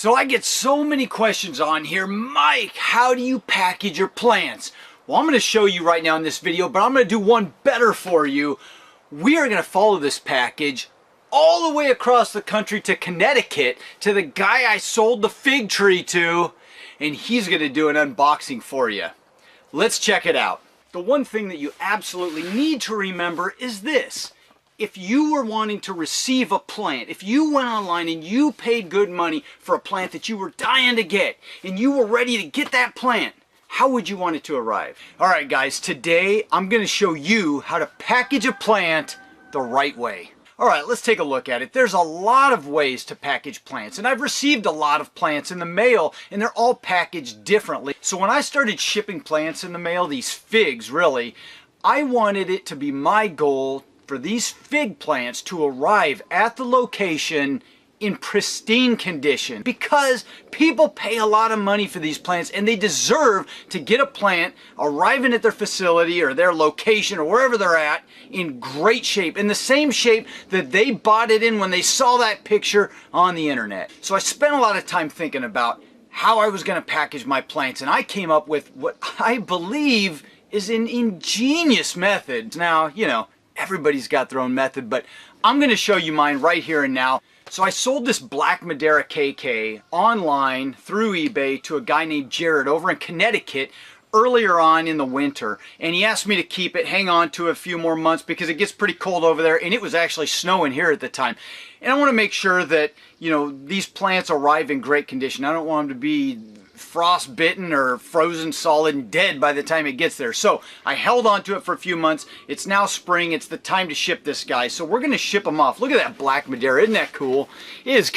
So I get so many questions on here. Mike, how do you package your plants? Well, I'm going to show you right now in this video, but I'm going to do one better for you. We are going to follow this package all the way across the country to Connecticut to the guy I sold the fig tree to, and he's going to do an unboxing for you. Let's check it out. The one thing that you absolutely need to remember is this. If you were wanting to receive a plant, if you went online and you paid good money for a plant that you were dying to get, and you were ready to get that plant, how would you want it to arrive? Alright guys, today I'm going to show you how to package a plant the right way. Alright, let's take a look at it. There's a lot of ways to package plants, and I've received a lot of plants in the mail, and they're all packaged differently. So when I started shipping plants in the mail, these figs really, I wanted it to be my goal for these fig plants to arrive at the location in pristine condition, because people pay a lot of money for these plants and they deserve to get a plant arriving at their facility or their location or wherever they're at in great shape, in the same shape that they bought it in when they saw that picture on the internet. So I spent a lot of time thinking about how I was going to package my plants, and I came up with what I believe is an ingenious method. Now, you know, everybody's got their own method, but I'm going to show you mine right here and now. So I sold this Black Madeira KK online through eBay to a guy named Jared over in Connecticut earlier on in the winter, and he asked me to keep it, hang on to it a few more months because it gets pretty cold over there, and it was actually snowing here at the time. And I want to make sure that, you know, these plants arrive in great condition. I don't want them to be frostbitten or frozen solid and dead by the time it gets there. So I held on to it for a few months. It's now spring. It's the time to ship this guy. So we're going to ship him off. Look at that Black Madeira. Isn't that cool? It's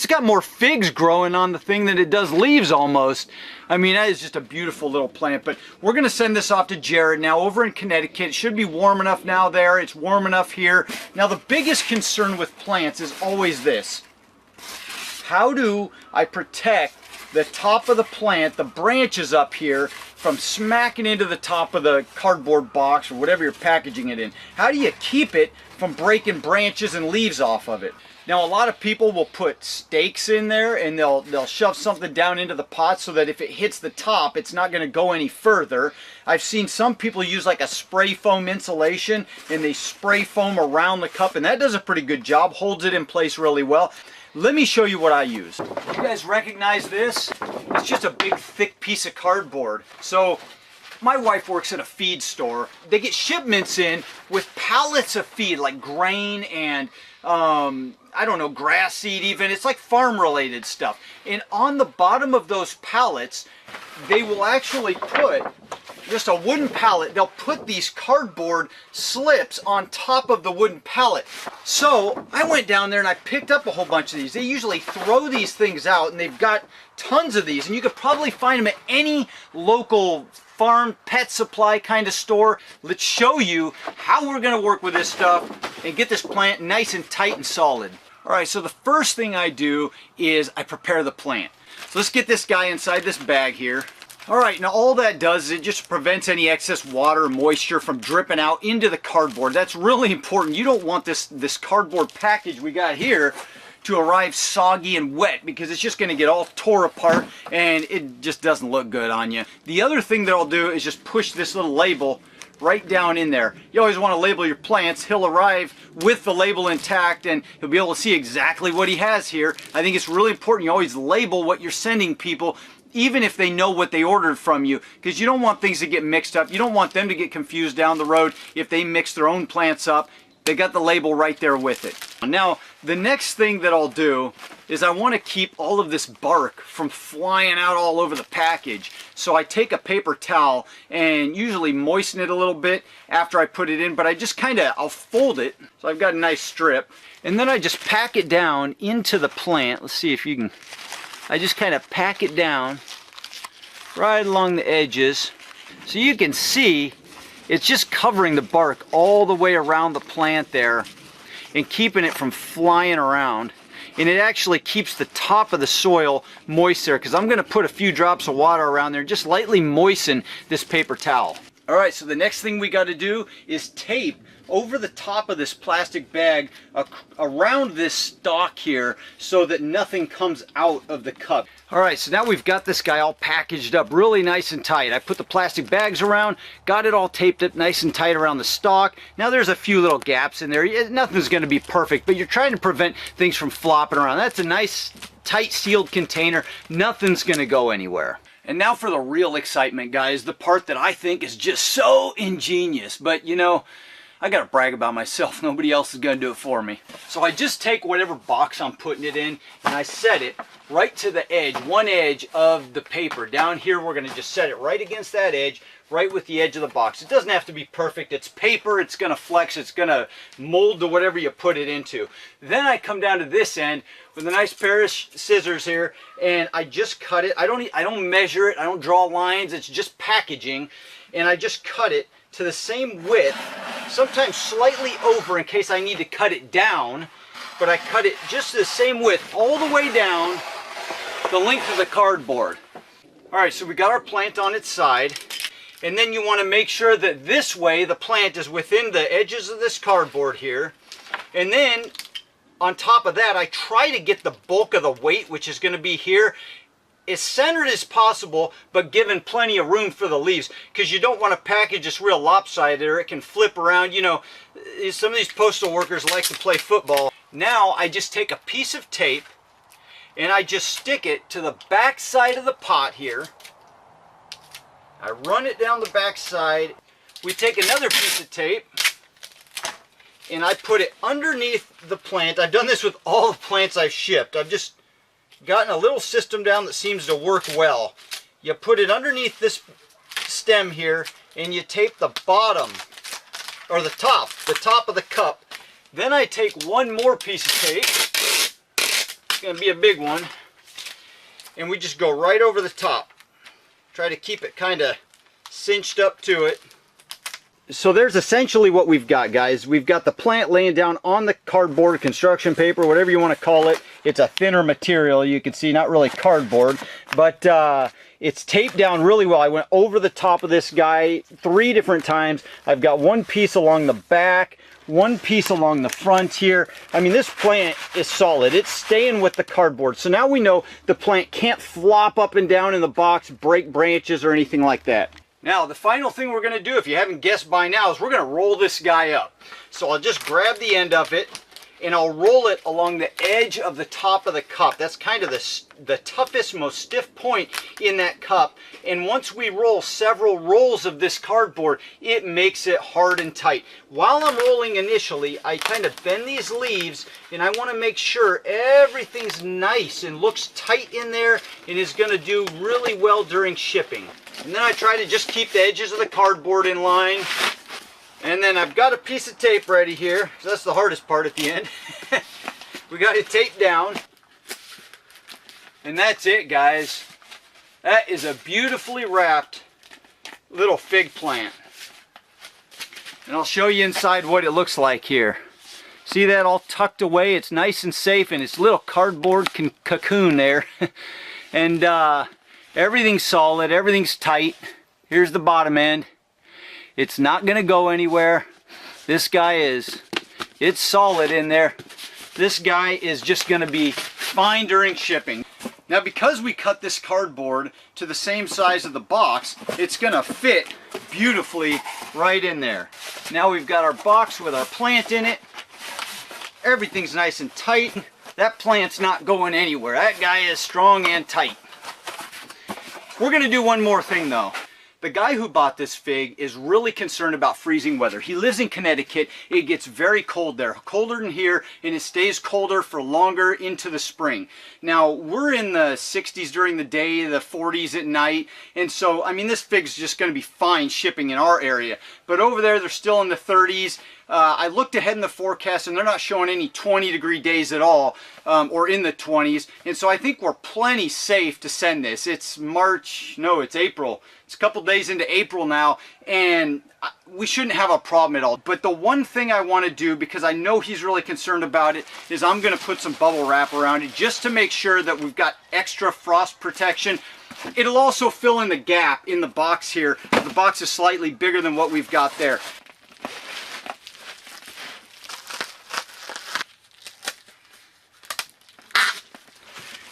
got more figs growing on the thing than it does leaves almost. I mean, that is just a beautiful little plant. But we're going to send this off to Jared now over in Connecticut. It should be warm enough now there. It's warm enough here. Now the biggest concern with plants is always this. How do I protect the top of the plant, the branches up here, from smacking into the top of the cardboard box or whatever you're packaging it in? How do you keep it from breaking branches and leaves off of it? Now, a lot of people will put stakes in there and they'll shove something down into the pot so that if it hits the top, it's not going to go any further. I've seen some people use like a spray foam insulation, and they spray foam around the cup, and that does a pretty good job, holds it in place really well. Let me show you what I used. You guys recognize this? It's just a big thick piece of cardboard. So my wife works at a feed store. They get shipments in with pallets of feed, like grain and I don't know, grass seed even. It's like farm related stuff. And on the bottom of those pallets, they will actually put just a wooden pallet. They'll put these cardboard slips on top of the wooden pallet. So I went down there and I picked up a whole bunch of these. They usually throw these things out, and they've got tons of these, and you could probably find them at any local farm pet supply kind of store. Let's show you how we're going to work with this stuff and get this plant nice and tight and solid. Alright, so the first thing I do is I prepare the plant. So let's get this guy inside this bag here. Alright, now all that does is it just prevents any excess water or moisture from dripping out into the cardboard. That's really important. You don't want this cardboard package we got here to arrive soggy and wet, because it's just going to get all tore apart and it just doesn't look good on you. The other thing that I'll do is just push this little label right down in there. You always want to label your plants. He'll arrive with the label intact and he'll be able to see exactly what he has here. I think it's really important you always label what you're sending people, even if they know what they ordered from you, because you don't want things to get mixed up. You don't want them to get confused down the road if they mix their own plants up. They got the label right there with it. Now, the next thing that I'll do is I want to keep all of this bark from flying out all over the package. So I take a paper towel and usually moisten it a little bit after I put it in, but I just I'll fold it. So I've got a nice strip. And then I just pack it down into the plant. Let's see if you can. I just kind of pack it down right along the edges. So you can see it's just covering the bark all the way around the plant there and keeping it from flying around. And it actually keeps the top of the soil moist there, because I'm going to put a few drops of water around there and just lightly moisten this paper towel. Alright, so the next thing we got to do is tape over the top of this plastic bag around this stalk here so that nothing comes out of the cup. All right, so now we've got this guy all packaged up really nice and tight. I put the plastic bags around, got it all taped up nice and tight around the stalk. Now there's a few little gaps in there. Nothing's going to be perfect, but you're trying to prevent things from flopping around. That's a nice tight sealed container. Nothing's going to go anywhere. And now for the real excitement, guys, the part that I think is just so ingenious. But you know, I gotta brag about myself. Nobody else is gonna do it for me. So I just take whatever box I'm putting it in and I set it right to the edge, one edge of the paper. Down here, we're gonna just set it right against that edge, right with the edge of the box. It doesn't have to be perfect. It's paper, it's gonna flex, it's gonna mold to whatever you put it into. Then I come down to this end with a nice pair of scissors here and I just cut it. I don't measure it, I don't draw lines, it's just packaging. And I just cut it to the same width, sometimes slightly over in case I need to cut it down, but I cut it just the same width all the way down the length of the cardboard. All right, so we got our plant on its side, and then you want to make sure that this way the plant is within the edges of this cardboard here, and then on top of that I try to get the bulk of the weight, which is going to be here, as centered as possible, but given plenty of room for the leaves, because you don't want to package this real lopsided or it can flip around. You know, some of these postal workers like to play football. Now I just take a piece of tape and I just stick it to the back side of the pot here. I run it down the back side. We take another piece of tape and I put it underneath the plant. I've done this with all the plants I've shipped. I've just gotten a little system down that seems to work well. You put it underneath this stem here and you tape the bottom, or the top of the cup. Then I take one more piece of tape, it's going to be a big one, and we just go right over the top. Try to keep it kind of cinched up to it. So there's essentially what we've got, guys. We've got the plant laying down on the cardboard, construction paper, whatever you want to call it. It's a thinner material, you can see, not really cardboard, but it's taped down really well. I went over the top of this guy 3 different times. I've got one piece along the back, one piece along the front here. I mean, this plant is solid. It's staying with the cardboard. So now we know the plant can't flop up and down in the box, break branches or anything like that. Now, the final thing we're going to do, if you haven't guessed by now, is we're going to roll this guy up. So I'll just grab the end of it, and I'll roll it along the edge of the top of the cup. That's kind of the toughest, most stiff point in that cup. And once we roll several rolls of this cardboard, it makes it hard and tight. While I'm rolling initially, I kind of bend these leaves, and I want to make sure everything's nice and looks tight in there and is going to do really well during shipping. And then I try to just keep the edges of the cardboard in line. And then I've got a piece of tape ready here. So that's the hardest part at the end. We got it taped down. And that's it, guys. That is a beautifully wrapped little fig plant. And I'll show you inside what it looks like here. See that all tucked away? It's nice and safe in its little cardboard cocoon there. And everything's solid, everything's tight. Here's the bottom end. It's not going to go anywhere. This guy it's solid in there. This guy is just going to be fine during shipping. Now, because we cut this cardboard to the same size of the box, it's going to fit beautifully right in there. Now we've got our box with our plant in it. Everything's nice and tight. That plant's not going anywhere. That guy is strong and tight. We're going to do one more thing though. The guy who bought this fig is really concerned about freezing weather. He lives in Connecticut. It gets very cold there, colder than here, and it stays colder for longer into the spring. Now, we're in the 60s during the day, the 40s at night, and so, I mean, this fig's just going to be fine shipping in our area. But over there, they're still in the 30s. I looked ahead in the forecast and they're not showing any 20-degree days at all, or in the 20s. And so I think we're plenty safe to send this. It's it's April. It's a couple days into April now, and we shouldn't have a problem at all. But the one thing I want to do, because I know he's really concerned about it, is I'm going to put some bubble wrap around it just to make sure that we've got extra frost protection. It'll also fill in the gap in the box here. The box is slightly bigger than what we've got there.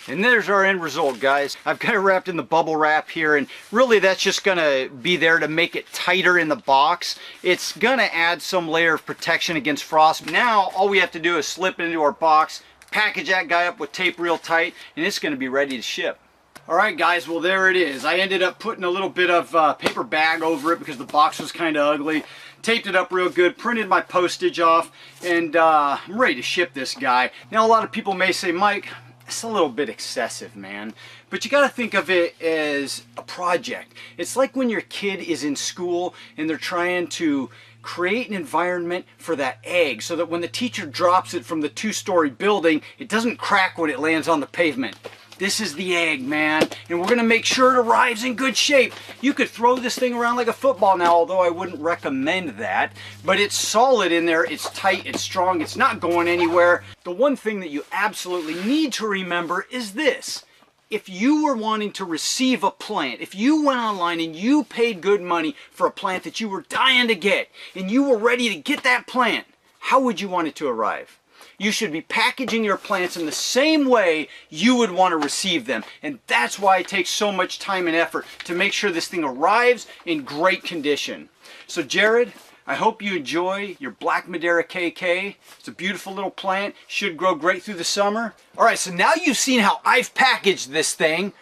And there's our end result, guys. I've got it wrapped in the bubble wrap here, and really that's just gonna be there to make it tighter in the box. It's gonna add some layer of protection against frost. Now all we have to do is slip it into our box, package that guy up with tape real tight, and it's gonna be ready to ship. All right, guys, well, there it is. I ended up putting a little bit of paper bag over it because the box was kind of ugly. Taped it up real good, printed my postage off, and I'm ready to ship this guy. Now, a lot of people may say, Mike, it's a little bit excessive, man. But you got to think of it as a project. It's like when your kid is in school and they're trying to create an environment for that egg so that when the teacher drops it from the 2-story building, it doesn't crack when it lands on the pavement. This is the egg, man, and we're gonna make sure it arrives in good shape. You could throw this thing around like a football now, although I wouldn't recommend that, but it's solid in there, it's tight, it's strong, it's not going anywhere. The one thing that you absolutely need to remember is this. If you were wanting to receive a plant, if you went online and you paid good money for a plant that you were dying to get, and you were ready to get that plant, how would you want it to arrive? You should be packaging your plants in the same way you would want to receive them. And that's why it takes so much time and effort to make sure this thing arrives in great condition. So Jared, I hope you enjoy your Black Madeira KK. It's a beautiful little plant, should grow great through the summer. All right, so now you've seen how I've packaged this thing.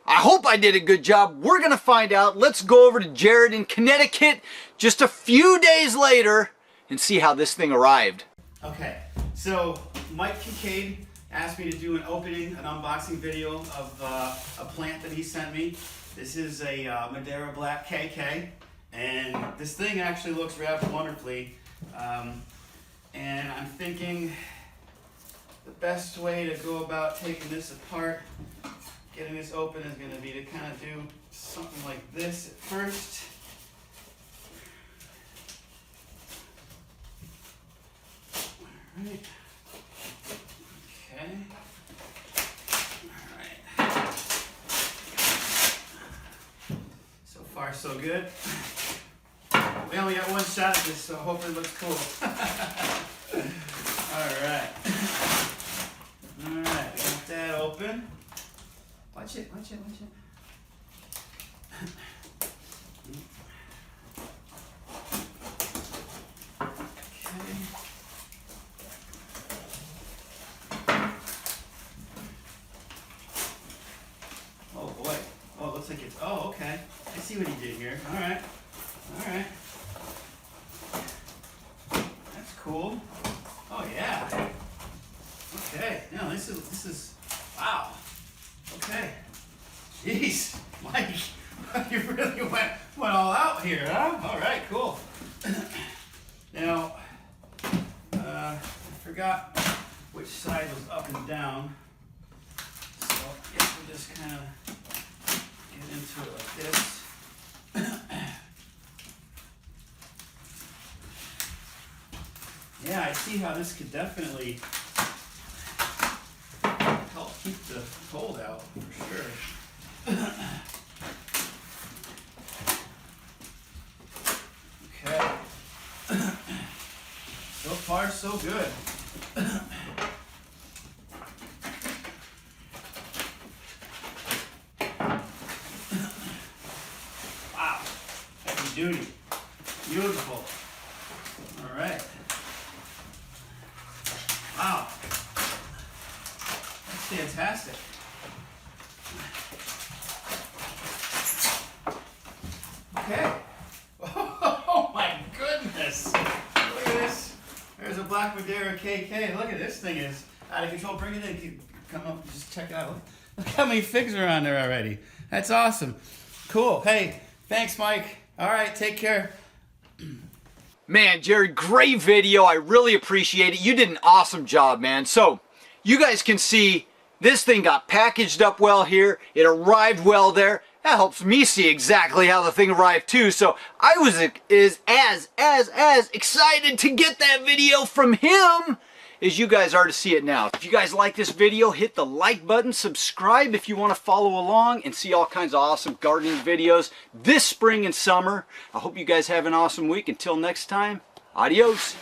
I hope I did a good job. We're gonna find out. Let's go over to Jared in Connecticut just a few days later and see how this thing arrived. Okay. So Mike Kincaid asked me to do an unboxing video of a plant that he sent me. This is a Madeira Black KK, and this thing actually looks rather wonderfully. And I'm thinking the best way to go about taking this apart, getting this open, is going to be to kind of do something like this at first. Right. Okay. All right. So far, so good. We only got one shot at this, so hopefully it looks cool. All right. All right. We got that open. Watch it. Watch it. Watch it. Looks like it's, oh, okay. I see what he did here. All right. All right. That's cool. Oh, yeah. Okay. No, this is, wow. Okay. Jeez, Mike, you really went all out here, huh? All right, cool. Now, I forgot which side was up and down. So I guess we'll just kind of into it like this. Yeah, I see how this could definitely help keep the cold out for sure. Okay. So far, so good. Duty. Beautiful. All right. Wow. That's fantastic. Okay. Oh my goodness. Look at this. There's a Black Madeira KK. Look at this thing is out of control. Bring it in. Come up. Just check it out. Look how many figs are on there already. That's awesome. Cool. Hey, thanks, Mike. All right, take care. Man, Jared, great video. I really appreciate it. You did an awesome job, man. So, you guys can see this thing got packaged up well here. It arrived well there. That helps me see exactly how the thing arrived too. So, I was as excited to get that video from him as you guys are to see it now. If you guys like this video, hit the like button, subscribe if you want to follow along and see all kinds of awesome gardening videos this spring and summer. I hope you guys have an awesome week. Until next time, adios.